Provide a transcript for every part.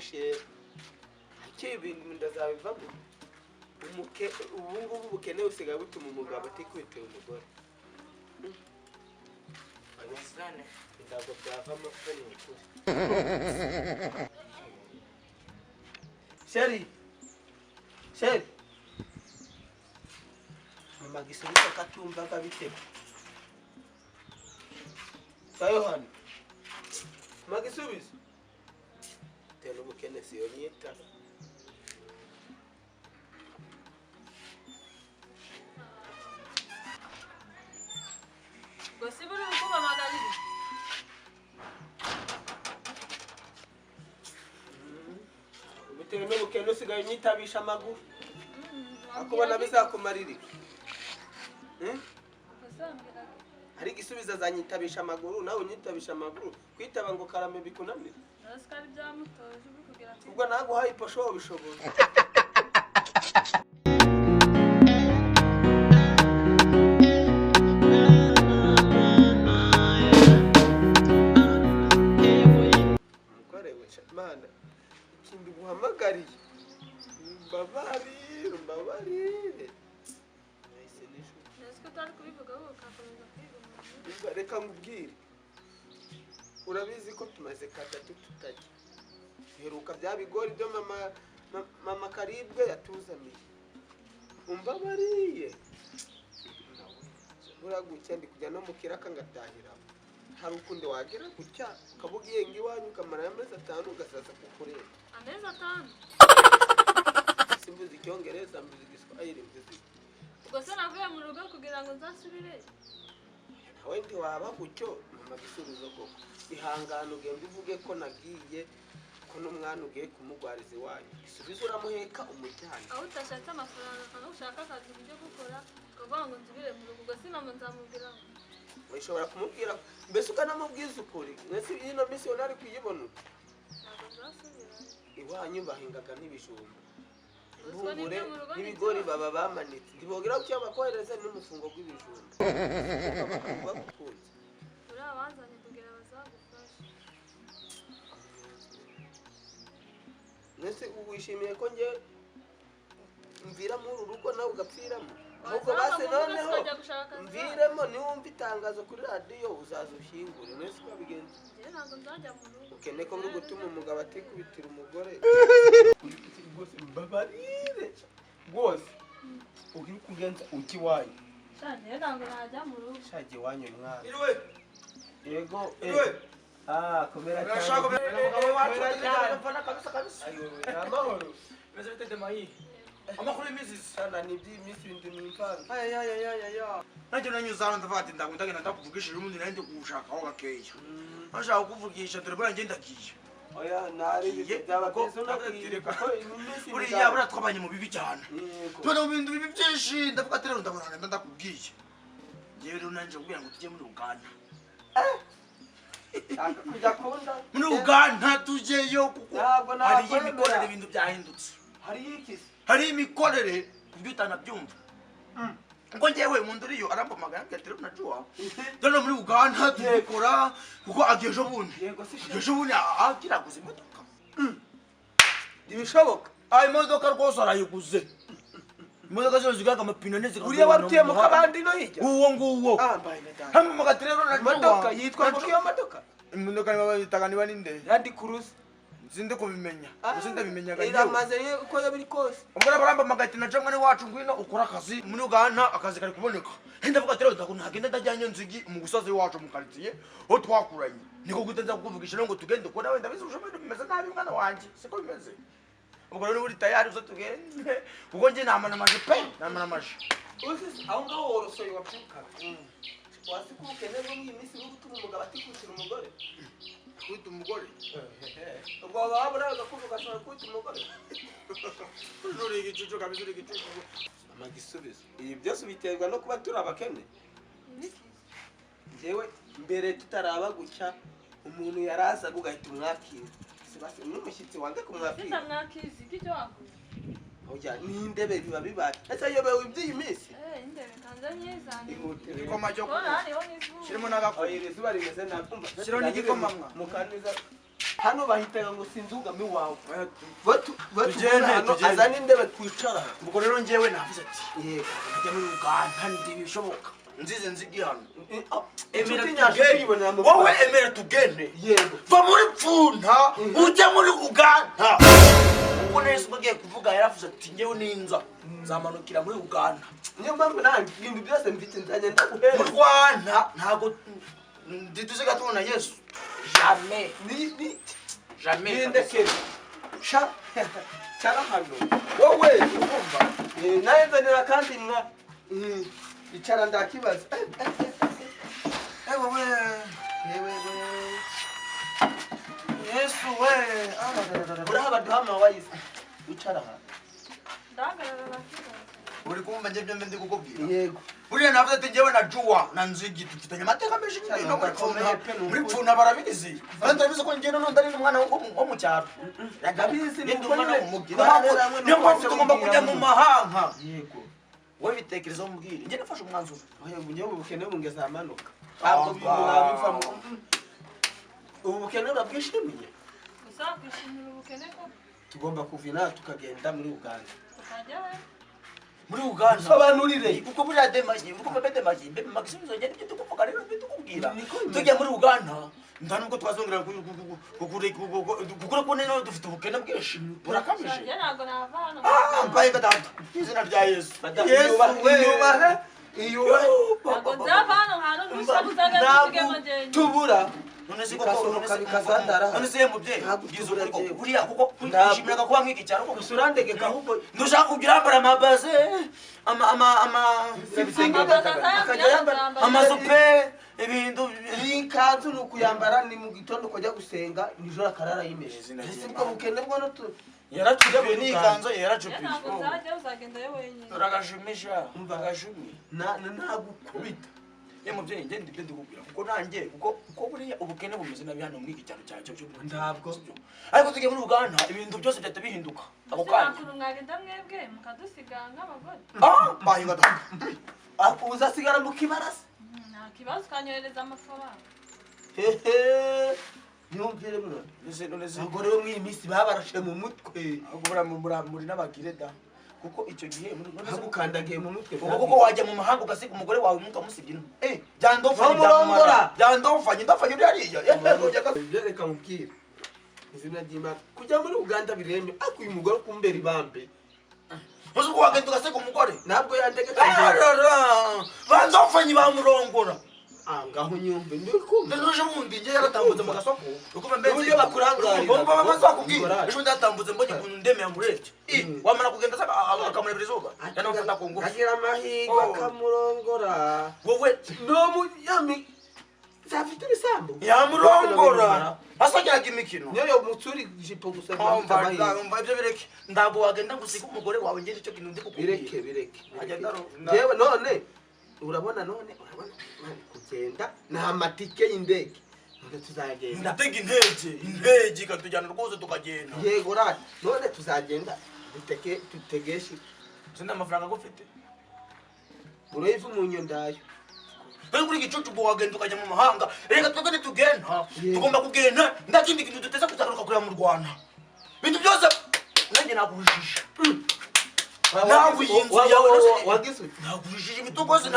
mushe icyo ibintu ndazabivamo umuke ubungu bukene usigaye butuma umugabo atikwitera umugore abasane ndago byavamo fani ukuri Sheri mama gisubika katumba kabitema Yohana magisubizo teno bukene siyo nyita Gosiburi ukuba magaliri bitewe n'ubukene usigaye nyitabisha amaguru akubona bizakumarira hari igisubizo azanyitabisha amaguru nawe unyitabisha amaguru kwitaba ngo karame bikunamira nasikari byamutoje bikugira ati ubwo naguhaye iposho bishobora mukorewe mana ikindi guhamagariye mbabarire utari kubivuga wowe ukakomeza kwiga reka ngubwire urabizi ko tumaze katatu tutajya heruka bya bigori byo mama karibwe yatuzamiye umbabariye uragucya ndi kujya no mu kiraka ngatahira hari ukundi wagira gutya ukabugiye ngo iwanyu ukamara amezi 5 ugasaza kukureba amezi 5 simbuzi icyongereza mbuzi igiswahili mbuzi Gose navuye mu rugo kugira ngo nzasubire nawe ndi waba gucyo mama gisubizo koko ihangana ugende uvuge ko nagiye ko n'umwana ugiye kumugwariza iwanyu isubizo uramuheka umujyana aho utashatse amafaranga kandi ushaka akazi byo gukora ukavuga ngo nzubire mu rugo Gose namo nzamubwira wishobora kumubwira mbese ukanamubwiza ukuri mwese ino missionary kuyibona ntabwo nzasubira iwanyu bahingaga n'ibijumba Ubure n'ibigori baba bamanitse ndibogira ucyo bakohereza n'umufungo gw'ibijumba bakukunze urabanzanye kugira bazagufasha Nese uwishimiye ko nje mvira mu rugo nawe ugapfiramo ahubwo base noneho mviremo niwumva itangazo kuri radio uzaza ushingure nese ko bigenze je ntabwo nzajya mu rugo ukene ko ngo gutuma umugabo atikubitira umugore Gose mbabarire gose ugi kugenza uki wanyu cyane ntabwo najya mu rugo shaje wanyu mwana Iriwe yego komera cyane urashaka umugabo wacu afana kabisa ayo amahoro meze bitete mayi amakuru y'imizi sana n'iby'imisi bindi n'imvanga aya nanjye nanyuzana ndavati ndagenda ndakuvugishije umuntu nende kushaka aho gakeya ashaka kuvugisha telefone ngenda giye oya nari byabatezo nakireka ko imisi uriya bura twabanye mu bibi cyane tubona mu bintu bibi byinshi ndavuga ati rero ndabona ndakubwiye ngewe rero nanje ubwira ngo tujye muri Uganda kujya kunda muri Uganda tujeyo kuko hari imikorere ibintu byahindutse hari imikorere kubyutana byumva ngo ngewe umuntu uriyo arampamagara ambwira ati rero najua dore muri Uganda tubikora kuko agejo bundi akiraguze imodoka ibishoboka imodoka rwose arayiguze imodoka zose zigaga amapine neza uriya warutuye mu kabandi no hirya nguwo hampamagara ati rero najua imodoka yitwa ngo iyo modoka imodoka niba niba ninde Land Cruiser zinde kubimenya ndabimenya gaje iramaze uko yabiri kose umura baramba magati na jamwe wacu ngwino ukora akazi muri Uganda akazi kari kuboneka ndavuga ati rero ndagenda ndajyanye nzigi mu gusaza wacu mu quartier ho twakuranye niko gutenza kuvugisha ngo tugende ko nawe ndabizi ushobora bimeze nabi mwana wanje siko bimeze ubwo rero uri tayari uzo tugende ubwo nje namana maje pe namana maje uzi aho ngaho worosoye wabyuka wasikuke neza mu imisi no gutuma umugabo atikukira umugore kwita umugore ubwo babura agakuvuga ashobora kwita umugore nuri igicucu kabisa uri igicucu amagisubizo ibi byose biterwa no kuba turi abakene jewe mbere tutaraba gucya umuntu yarazaga ugahita umwakira sibase n'umushyitsi wange kumwakira sitamwakizi kicyo wakoze oya n'indebe biba bibaye ese yobewe iby'iyi minsi indebe kanzanye zanye igikoma cyo kora hariho n'izuba kirimo n'agafu oya izuba rimeze nakumva shiro n'igikoma mukaniza hano bahitaga ngo sinzugame wawe Tugende. azana indebe twicara ubwo rero njyewe navuze ati yego njya muri Uganda ntibishoboka nzize nzigi hano inshuti nyashuti yibonera mu wowe emera tugende yego va muri Pfunda ujya muri Uganda ubwo nese bagiye kuvuga yaravuze ati njyewe ninza nzamanukira muri Uganda niyo mpamvu nanjye ibintu byose mfite nzagenda mu guhera Rwanda ntago ndituziga tubona Yesu jamais jamais nindekere cara hano wowe urumva nawe nzanira kandi mwa icara ndakibaza ewe Yesu we urahaba duhama wayise icara hano ndahagarara bakibaza uri kumva njye byo ndi kukubwira yego buriya navuze ati njyewe na Juwa na Nzigi dufitanye amateka menshi no muri Pfunda barabizi kandi turabizi ko njye none ndari umwana wo mu cyaro ndabizi ndi umwana wo mu mujyi niyo mpamvu tugomba kujya mu mahanga yego wowe bitekerezaho mbwire njye nafashe umwanzuro njyewe ubukene bungeze amanuka ntabwo bivamo ubu bukene urabwishimiye gusa kwishimira ubukene ko tugomba kuva inaha tukagenda muri Uganda tukajya we muri Uganda sobanurire kuko buriya demaji kuko bebe maji bebe magisizo njye nibyo tukuvuga rero bitukubwira tujya muri Uganda nda nubwo twazongera kugura ko nene dufite ubukene bwinshi burakabije njye ntabwo nava hano mbaye gatatu izina rya Yesu iyubahe ntabwo nzava hano hantu n'ushaka uzagenda tugemo njyewe tubura none se bikasohoka bikazandara none se mubyeyi Ntabwo bwiza tubura ukuri njyewe. buriya kuko kwishimira kuba nk'iki cyaro kuko usurandegeka ahubwo ndushaka kugira ambara amabaze akajya yambara amazupe ibintu iyi kanzu ni ukuyambara ni mu gitondo ukajya gusenga nijoro akarara yimeshe Izina ese ry'Imana. ubwo bukene bwo yaracupiye n'ikanzu njye yaracupiye ntabwo nzajya uzagendayo wenyine uragajumija umva agajumi nagukubita ye mubyeyi njye ndibyo ndikubwira kuko nanjye kuko buriya ubukene bumeze nabi hano muri iki cyaro cyawe cyo ntabwo ariko tugiye muri Uganda ibintu byose byahita bihinduka ako kanya sinakuru mwagenda mwebwe mukadusiga nk'abagore mbaye gatatu uzasigara mu kibarasi nta kibazo ukanyohereza amafaranga hehe nyumvire mwana none se abagore bo muri iyi minsi babarashe mu mutwe muri n'abagire da kuko icyo gihe bagukandagiye mu mutwe kuko wajya mu mahanga ugasiga umugore wawe umuntu amusibye byandofanye ndofanye uri hariya reka mubwire izina ry'Imana kujya muri Uganda biremye ariko uyu mugore kumbera ibambe uzi ko wagenda ugasiga umugore ntabwo yandega bandofanye bamurongora ngaho nyumve ndikumva nduje mundi ngiye yaratambutse mu gasoko uko mbeze uburyo bakurangarira bomba bazakubwira ejo ndatambutse mbonye kuntu ndemeye murebye wamara kugenda saka akamurebera izuba yanafata ku ngufu agira amahirwe akamurongora wowe no mu yami zafite ibisambo yamurongora asagiraga imikino niyo yo mutsuri jipo gusa umva ibyo bireke ndago wagenda gusiga umugore wawe ngeje cyo kintu ndi kukubwira bireke agenda jewe none urabona kugenda nta matike y'indege none tuzagenda ndatega intege ikatujyana rwose tukagenda yego rati none tuzagenda tutegeshe sindi amafaranga agufite uroyiva umunyo ndayo bari kuri gicucu ubwo wagenda ukajya mu mahanga reka twebwe ntitugenda tugomba kugenda nta kindi kintu duteze kuzagaruka kureba mu Rwanda ibintu byose nanjye nakubujije nawe iyi nzu yawe nakubujije ibitugozi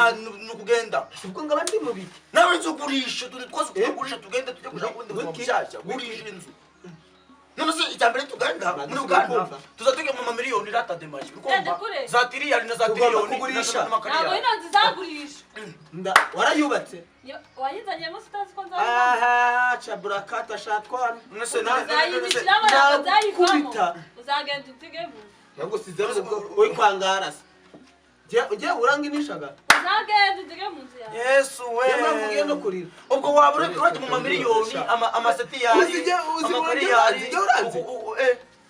ni ukugenda ubwo ngaba ndi mu biki nawe inzu ugurisha turi twose tugurisha tugende tujye kuja kundi buzima bushyashya gurisha inzu none se icyambere tugenda muri Uganda tuzatege mu mamiliyoni ratademaje ukumva za tiriyari na za tiriyoni kugurisha ntabwo ino nzu izagurisha warayubatse wayizanyemo utazi ko aha chaburakata shatwana nese uzayibikiramo ntabwo byayivamo uzagenda utigemo ntabwo sizero uri kwangara se njye uranginishaga uzagenda utige mu nzu yawe Yesu we yamvugiye no kurira ubwo waba urajya mu mamiliyoni amaseti amakariyari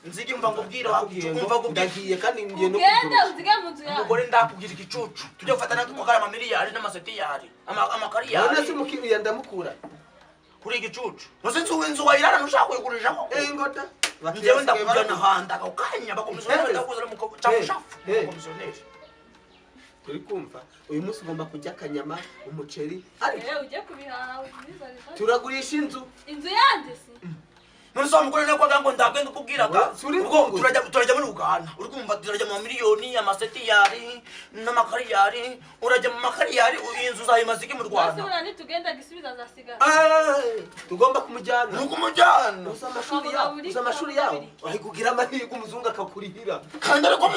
nzige mva ngubwira wakumva ndagiye kandi ngiye no ugende utige mu nzu yawe umugore ndakubwira igicucu tujye gufatana tukagara amamiliyari n'amasetiyari amakariyari none se mukiriya ndamukura kuri igicucu nose inzu wayirara ntushaka kuyigurishaho ingota njyewe ndakujyana ahandi ako kanya bakomisiyoneri ndakuzana mu cyangushafu bakomisiyoneri uri kumva uyu munsi ugomba kujya akanyama umuceri ujye kubihaha ubizane turagurisha inzu inzu yande se none so mugore nako ngo ndagenda kubwiraga Suri ubwo turajya muri Uganda uri kumva turajya mu miliyoni y'amaseti yari n'amakariyari urajya mu makariyari inzu zahimazike mu Rwanda Basubira ni tugenda gisubiza zasigara tugomba kumujyana nuko mujyana uza amashuri yawe ahikugira amahirwe umuzungu akakurihira kandi ariko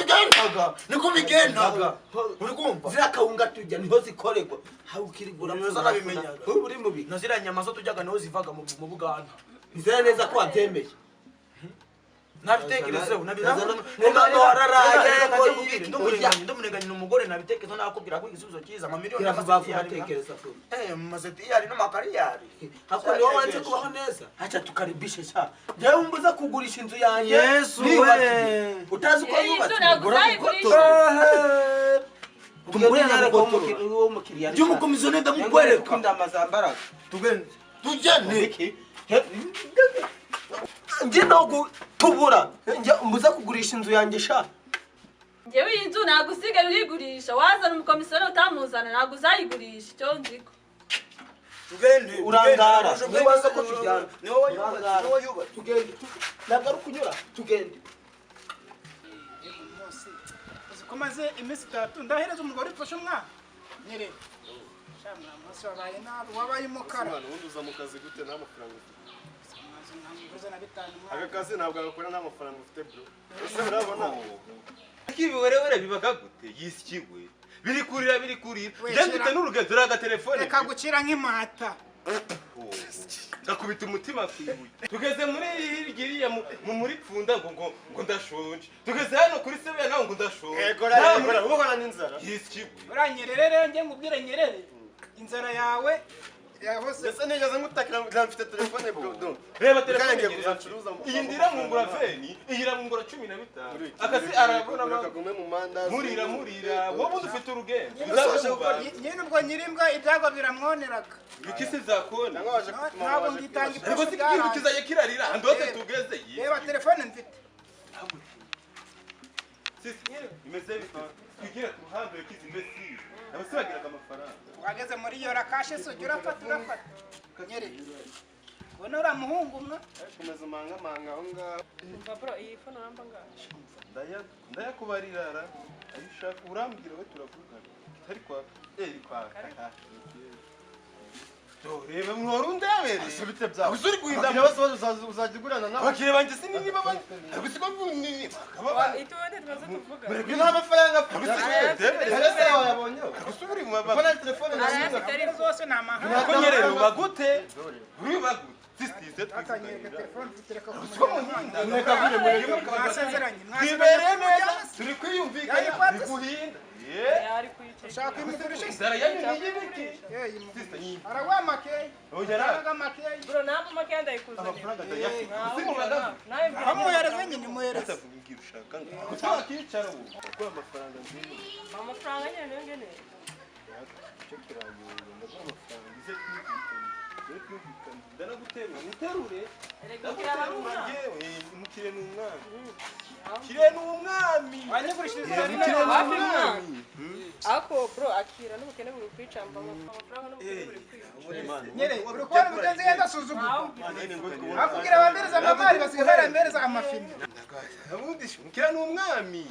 bigendaga uri kumva zira kawunga tujya niho zikorerwa hawe ukirigura muzanabimenya uri mubi nazira nyama zo tujyaga niho zivaga mu Buganda bizera neza ko wabyemeye nabitekerezeho ndumurenganya n'umugore nabitekerezo nakubwira ko igisubizo cyiza amamiliyoni y'amaseti yari n'amakariyari hako niwo wanze kubaho neza haca tukaribishe sha njyewe mbuza kugurisha inzu yanjye Yesu we utazi uko yubatse by'umukomisiyoneri ndamukwereka ndamazambaraga tugende njye no tubura mbuza kugurisha inzu yanjye sha Ngewe iyi nzu ntabwo usigaye uyigurisha wazana umukomisiyoneri utamuzana ntabwo uzayigurisha icyo nziko tugende urangara nibaza ko tujyana tujyana niwo wayubatse tugende ntabwo ari ukunyura tugende Komaze iminsi 3 ndahereza umugore ufashe umwana nyere shamwa amaso wabaye nabi wabaye umukara ubundi uza mu kazi gute nta mafaranga ufite aka kazi ntabwo agakora nta mafaranga ufite bro ese urabona akibiwerewere bibaga gute yisikigwe biri kurira je mfite n'urugendo raga telefone reka gucira nk'imata gakubita umutima kwibuye tugeze muri hirigiriya muri pfunda ngo ndashonje tugeze hano kuri sebeya naho ngo ndashonje yego ubona n'inzara yisikigwe uranyerere nge ngubwire nyerere inzara yawe yahose ese nigeze ngutakira mfite telefone bro reba telefone ngiye kuzacuruza iyi ndira ngungura veni iyi irangungura 15 akasi arabona akagume mu mandazi murira wowe ufite urugendo nyine ubwo nyirimbwa ibyago biramwoneraga bikisi zakone ntabwo ngitanga ariko sikintu kizaye kirarira ndote tugeze reba telefone mfite sisi imeze bigira ku ruhande yakize imesi abasibagiraga amafaranga wageze muri iyo rakashe sugira urafata nyere ubona uriya muhungu umwe komeza manga aho ngaho bro iyi phone namba ngaho ndayakubarirara ayishaka urambwira we turavugana ariko reba mworo undebere asubite byawe usuri guhinda uzajigurana nawe bakire banje sinini baba agusiko nini bakaba itone twaza tuvuga mureke nta mafaranga ese wayabonye agusubiri mu baba ubona telefone ari zose ni amahanga kunyerera bagute uri bagute sisitize atanyereka telefone tutereka ku usiko muhinda mwasezeranye twibereye neza turi kwiyumvikana biguhinda ushaka imugurisha inzara yanyu n'ibiki arawamakeye arawamakeye bro namba make ndayikuzanira amafaranga ndayafite amuhereze nyine muhereze kugira ushaka ngo kicara ubu ko amafaranga nziza amafaranga nyene ngene cyo kirangiye ndavuga amafaranga ize twumvikana ndanaguterura muterure umukire n'umwami wanyigurishiriza ako bro akira n'ubukene buri kwicamba amafaranga n'ubukene buri kwicamba nyere uri kubona umugenzi yenda asuzugura akubwira abambereza amamari basigaye barambereza amafini ubundi umukire n'umwami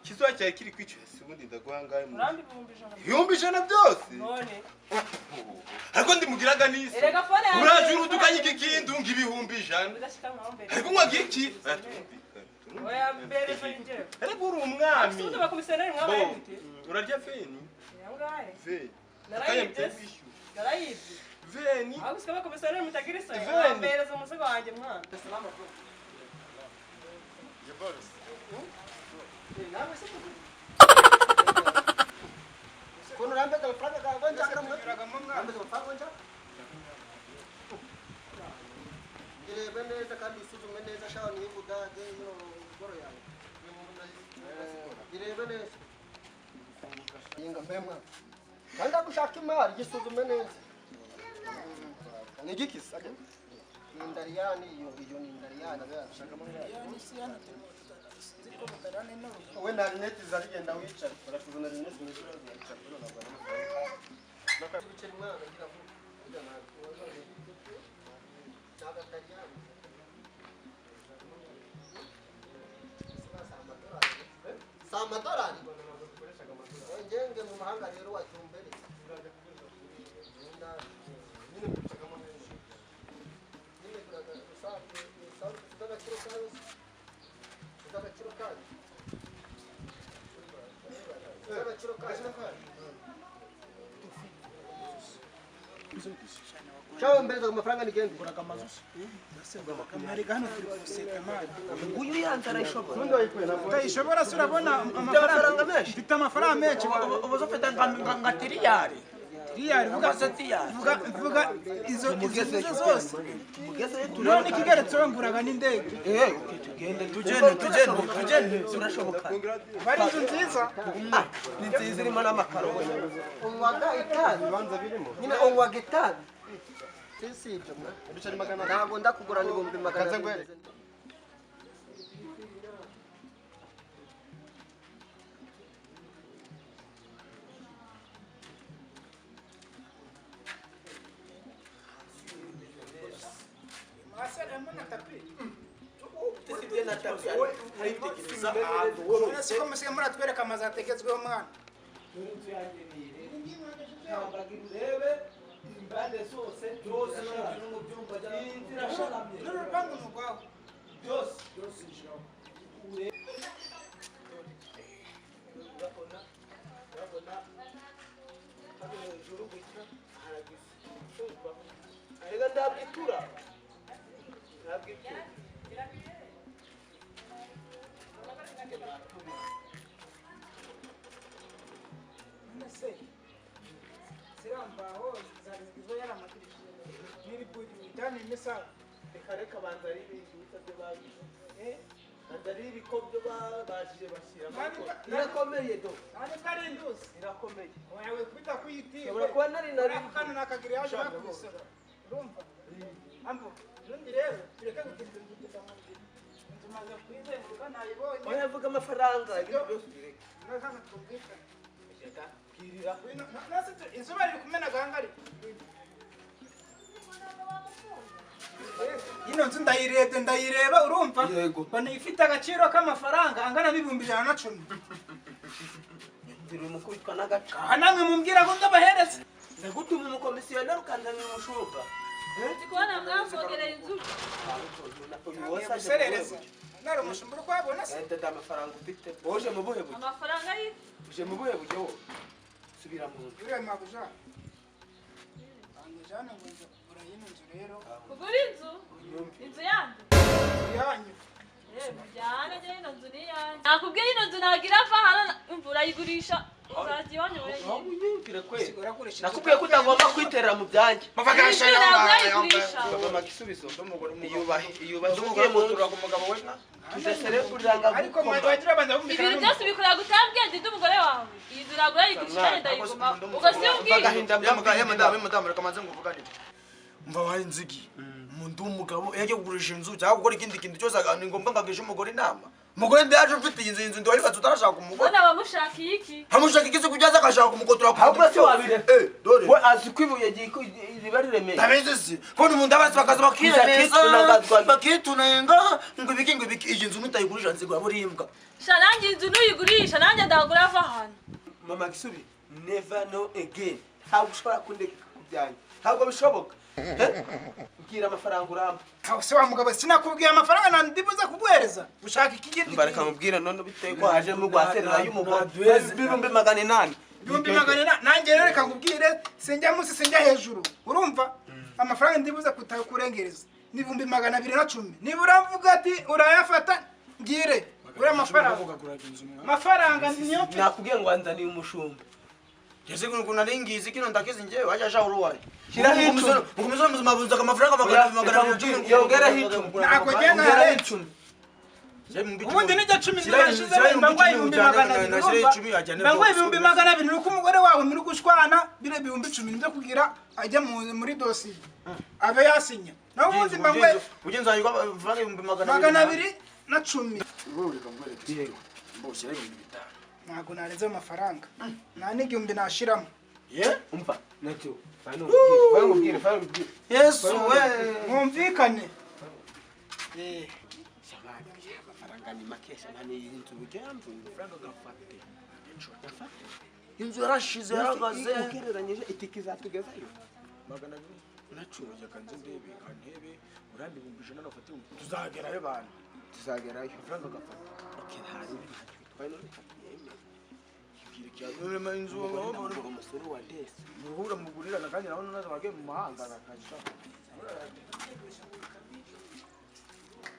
kizwa cyari kiri kwicira ubundi ndaguhangaye mu ibihumbi ijana byose none ariko ndimugiraga n'isi erega phone yawe uraje urudukanye ikindi unga ibihumbi ijana ariko nkwaga iki oya mbere fanje ariko uri umwami tuzo bakomisiyoneri mwabaye mute urarya veni yangaye veni narayibye narayibye veni ahubwo sikaba bakomisiyoneri mutagirisa Veni. mbereza umuzigo wanjye mwana salama bro kono rambe ka franga ka gonja kana mo rambe ka franga gonja ile bende ta kandi suzu mende za shawa ni buda ge yo goro ya ile bende inga mbema kanda kushaka imari gisuzu mende ni gikisa Indariyani iyo ni indariyani ashaka mo wenda rineti zarigenda wicara baratuzana rineti n'ishuri wicara amadolari ngenge mu mahanga rero wacyumbere Ciao, mbele kwa mafaranga nigende. Kuraka mazusi. Amerika hano turi guseka mali. Nguyu yanze arayishobora. Fundo ayikuye nabwo. Utayishobora se urabona amafaranga menshi. Mfite amafaranga menshi. ubuzofite nga tiriyari Riyari vuga izo zose. None ikigeretseho nguraga n'indege. tugende turashoboka Bari inzu nziza. Ni nziza irimo n'amakaro. Unywaga itabi. Bibanza birimo. Nyine unywaga itabi. Sisi ibyo mwa. Ibiceri 100. Ntabwo ndakugura n'ibihumbi 100. Kaze ngwere. Masera mbona tapi. Siko musiye muratwereka amazi ategetsweho mwana. N'urupangu n'urwaho. Rega ndabwitura. Zirambaho zarizwe yaramadirisha. Niri budi bitani misala. Reka banza ari ibintu byo babi. Banza ari ibikobyo babashije bashyira. Irakomeye do. Nani kari induzi. Irakomeye. Wawe kwita kuyitiye. Shobora kuba nari Kana nakagire yaje bakwisera. Urumva? Ambo, rundi rero tureke gutinda nguteza mu nzira. Nzumaze kwizenguka nayibonye. Oya vuga amafaranga ibintu byose bireka. Naza twumvika. Reka kirira. Nasi izuba riri kumena gangari. Ino nzu ndayireba urumva? Yego. Bana ifite agaciro k'amafaranga angana n'ibihumbi 110. Ndiri mukubitwa n'agaca. Namwe mumbwira ko ndabahereza. Ndagutuma umukomisiyoneri ukanzanira umushumba. Ndi kubona mwavogereye inzu. Guserereza. Nari umushumba uri kwabona se? Ndada amafaranga ufite. Boje mu buhe buryo? Amafaranga ye. Uje mu buhe buryo? Subira mu nzu. Uriya mabuja. Angejana ngo kugura yino nzu rero. Kugura inzu? Inzu yande? Yanyu. Mujyane njye ino nzu ni yanjye. Nakubwiye ino nzu nagira ava hano imvura yigurisha. Uzajya iwanyu wenyine. Unyumvire kweli. Urakoresha. Nakubwiye ko utagomba kwiterera mu byanjye. Bafagasha Mama gisubizo iyubahe ugiye mu nzu umugabo we na tuzeserekuranga Ariko mwagira banda bumvikana. Ibintu byose bikorera gutambwenge ndumugore wawe. Iyi nzu nagura yigurisha ndayiguma. Ugasiye madamu reka manze nguvugane umva waye nzigi umuntu w'umugabo yaje kugurisha inzu cyangwa gukora ikindi kintu cyose ni ngombwa ngagisha umugore inama umugore ndaje mfite inzu ndo ariko tutarashaka umugore Bona bamushakiye iki? hamushaka ikize kujaza akashaka umukotora ahubwo se wabire dore we azi kwibuye riba riremeye tabizi si ko ni umuntu abazi bakaza bakitunenga ngo ibiki iyi nzu mutayigurisha nzigura burimbwa Sha nanjye inzu nuyigurisha nanjye ndagura ava hano. mama gisubi never know again ntabwo ushobora kundeka kubyanjye ntabwo bishoboka mbwira amafaranga uramba Se wa mugabo sinakubwiye amafaranga nandibuza kuguhereza. Ushaka ikigiti. mbareka mubwira none biteye ko haje mu rwaserera y'umugore ibihumbi 800 Ibihumbi 800 nanjye rero reka nkubwire sinjya munsi sinjya hejuru. Urumva? Amafaranga ndibuza kutakurengereza. Ni ibihumbi 210. Niba uramvuga ati urayafata ngire. Uri amafaranga niyo nakubwiye ngo anzaniye umushumba Jese kuna ningizi kino ndakizi njewe waje asha uruwaye. Shira hitu. Mukumizo muzima amafaranga magana yongera hitu. Nako genda hitu. Ubundi nijya 10 ndashize mbangwa ibihumbi 200. Mbangwa ibihumbi 200 nuko umugore wawe muri gushwana bire ibihumbi 10 nibyo kugira ajya muri dossier. Abe yasinya. Naho ubundi mbangwa ugenza yuko vanga ibihumbi 210. Rurika ngwere. Yego. Mbose rero ibintu bitanu. Ntago nareze amafaranga. Nta n'igihumbi nashiramo. Ye? Umva. Nacyo. Fano mbwire. Yesu we. Mwumvikane. amafaranga ni makesha mani inzu ujyamvu amafaranga gafate gafate inzu yarashize yaragaze ugereranyije itiki zatugezayo magana abiri nacuruye kanze ndebe kantebe urandi bumbije n'afate tuzagerayo bana tuzagerayo amafaranga gafate okay hari twitwaye no yeme kirikya inzu umusore wa desi muhura mugurirana kandi naho nazo bagiye mu mahanga nakajya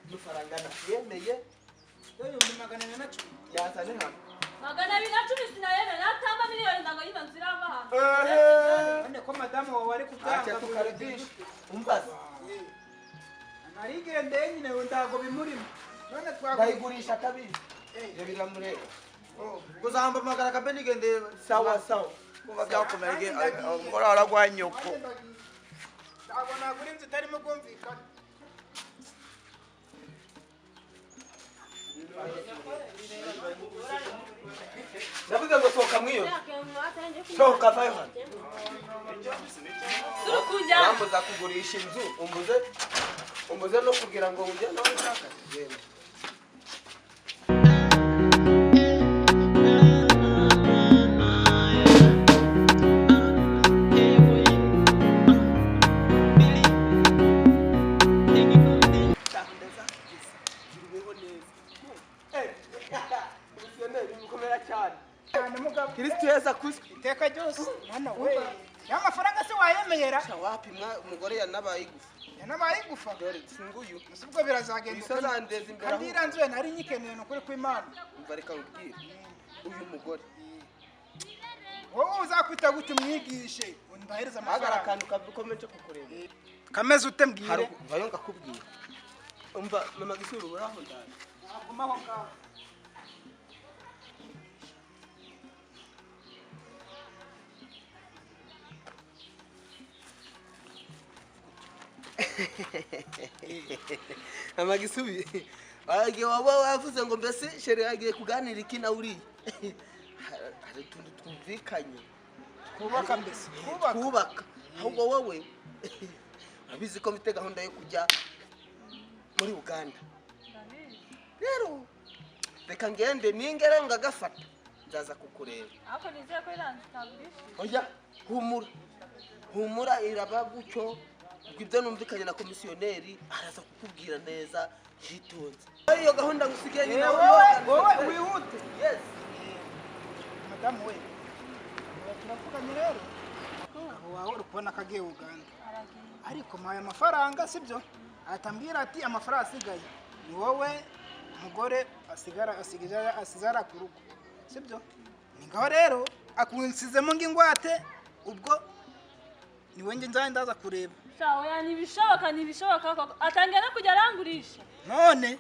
amafaranga yemeye yazane hano 210 sinayemera natamba miliyoni ndango y'inzu irava hano none ko madamu wawe ari kubyanga tukaribisha umbaza narigendeye nyine ndago bimurimo none twayigurisha kabiri biramureba kuzamba magara kabe nigende sawa sawa kuba byakomerege ngora aragwanyoko ndago nagura inzu itarimo kumvikana ndavuga ngo sohoka mwiyo sohoka vayo hano turukujya bambuza kugurisha inzu umbuze no kugira ngo ujye nawe ushaka genda Kristo yeza kuski iteka ryose mwana we y'amafaranga se wayemera wapi umugore yanabayigufa yanabayigufa dore singuyu usubwo birazagenda isazandeza imbere kandi iranzuye nari nyikeneye no kuri kw'Imana umva reka ubwire uyu mugore wowe uzakwita gute umwigishe undahereza agara amafaranga kantu kavukomeje kukureba kameze ute mbwire vayo ngakubwira umva mama gisuru uraho ndani agumaho ngaho amagisubi agiye waba wavuze ngo mbese shere yagiye kuganira iki na uri hari tundu twumvikanye kubaka mbese kubaka ahubwo wowe abizi ko mfite gahunda yo kujya muri Uganda rero reka ngende ningere ngagafata nzaza kukureba ako nizeye ko iranze tagurisha oya humura iraba gucyo ibyo numvikanye na komisiyoneri araza kukubwira neza yitonze iyo gahunda gusigaye nyina wowe wihute yes madamu we turavuganye rero aho wawe uri kubona akagiye Uganda ariko mpaye amafaranga sibyo atambwira ati amafaranga asigaye ni wowe umugore asigara ku rugo sibyo ni ngaho rero akunsizemo ngingwate ubwo ni wenge ndaza kureba shawo ya nibishoboka koko atangiye no kujya arangurisha none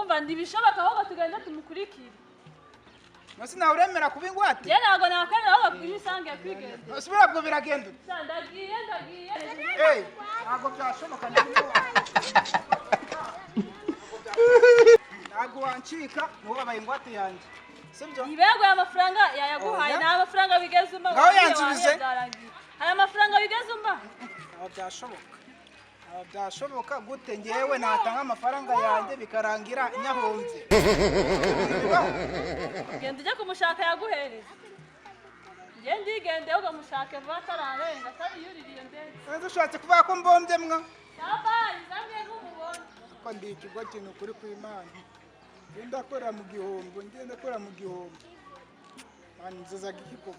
umva ndibishoboka ahubwo tugenda tumukurikira Masi na uremera kuba ingwate je ntago nakwemera ahubwo ibisangiye kwigenda usubira bwo biragenda ndagiye ntago byashoboka ntago wancika nuwo babaye ingwate yanjye sibyo ibego y'amafaranga yayaguhaye na amafaranga bigeze umba ngaho yansubize aya mafaranga bigeze umba byashoboka gute ngewe natanga amafaranga yanjye bikarangira nyahombye genda ujye kumushaka yaguhereza nge ndigende ugamushake vuba atararenga atariyuririye ndetse neza ushatse kuvuga ko mbombye mwa yabaye zamye nk'umubona ko ndi ikigo kintu kuri kw'Imana ngenda akora mu gihombo mani nziza gikiko